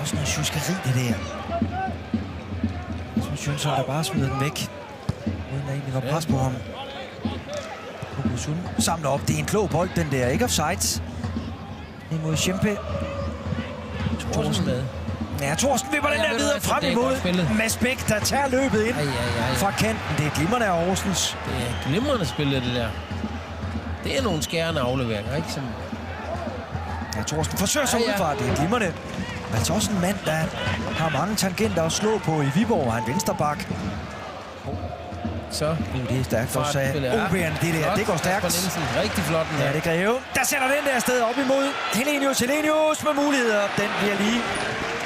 er også noget tjuskeri, det der. Jeg synes, Jønsson der bare smider den væk. Uden der egentlig var pres på ham. Kukusun samler op. Det er en klog bold, den der. Ikke offside. Imod Kjempe. Thorsen. Ja, Thorsten vipper den der videre frem imod Mads Bæk, der tager løbet ind fra kanten. Det er glimrende af Horsens. Det er glimrende spillet, det der. Det er nogle skærende afleveringer, ikke? Som... Ja, Thorsten forsøger sig udefra. Det er glimrende. Altså også en mand, der har mange tangenter at slå på i Viborg. Han vensterbak. Så. Det er stærkt også af OB'en. Det går stærkt. Rigtig flot. Ja, det Greve. Der sætter den der sted op imod Helenius med muligheder. Den bliver lige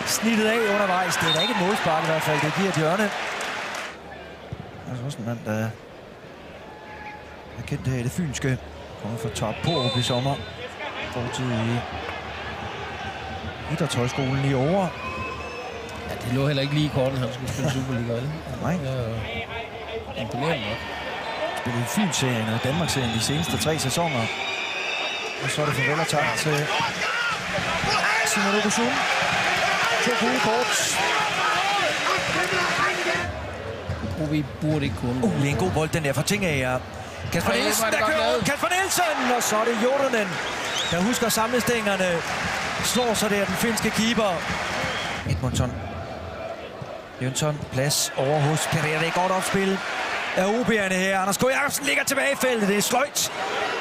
snittet af undervejs. Det er da ikke et målspark i hvert fald. Det giver et hjørne. Altså også en mand, der er kendt her i det fynske. Kommer fra Top på i sommer. Fortid i Idrætshøjskolen i Åre. Ja, det lå heller ikke lige i korten, han skulle spille Superliga, vel? Nej. Imponerende nok. Spillet Fyn-serien og Danmark-serien de seneste 3 sæsoner. Og så er det farvel og tak til Simon Okusun. 2 gode kort. Vi burde ikke kunne. Det er en god bold, den der fra Tingager. Kasper Nielsen, der kører Kasper Nielsen, og så er det Jodonen, der husker samlestængerne. Slår så der den finske keeper. Edmonton. Jønsson, plads over hos Pereira. Det er godt opspil af OB'erne her. Anders K. Jacobsen ligger tilbage i feltet. Det er sløjt.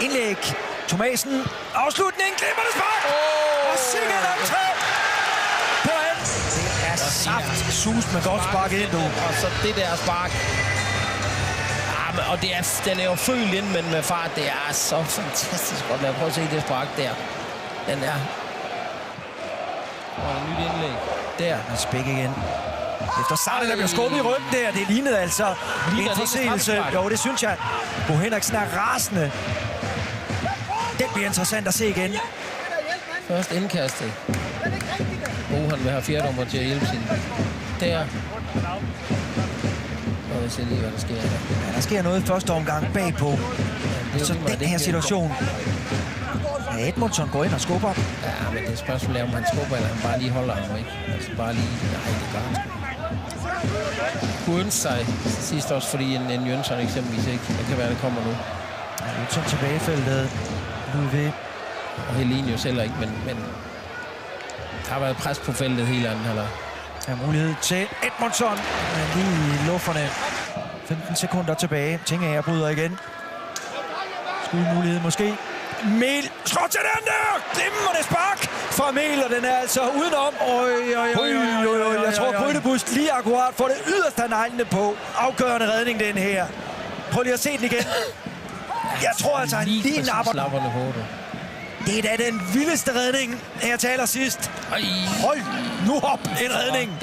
Indlæg. Thomasen. Afslutning. Glimrende spark. Og sikkert optag på han. Det er saft sus med godt spark ind, du. Og så det der spark. Og det er, den er jo følt ind, men med fart, det er så fantastisk godt. Lad os prøve at se det spark der. Den er... Og et nyt indlæg. Der. Han spæk igen. Efter Sarne, der bliver skubbet i ryggen der. Det lignede altså en forseelse. Jo, det synes jeg. Bo Henriksen er rasende. Det bliver interessant at se igen. Først indkastet. Bo, han vil have fjerdommer til at hjælpe sin. Der. Og vi ser lige, hvad der sker her. Ja, der sker noget i første omgang bagpå. Ja, så den her situation. Ja, Edmonton går ind og skubber. Ja, men det spørgsmål er, om han skubber, eller han bare lige holder ham, ikke? Altså bare lige... Nej, det gør han sgu. Kunne ønske sig sidst også, fordi en Jønsson eksempelvis ikke. Det kan være, det kommer nu. Ja, Jønsson tilbage i feltet. Ludvig. Og Helenius heller ikke, men der har været pres på feltet hele anden halvleg. Ja, mulighed til Edmonton. Men lige i lufferne. 15 sekunder tilbage. Tingager bryder igen. Skudmulighed måske. Mel slår til den der! Glimrende spark fra Mel, og den er altså udenom. Jeg tror, Grydebust lige akkurat får det yderste af neglene på. Afgørende redning, den her. Prøv lige at se den igen. Jeg tror altså, han lige napper den. Det er da den vildeste redning, jeg taler sidst. Hold nu op, en redning.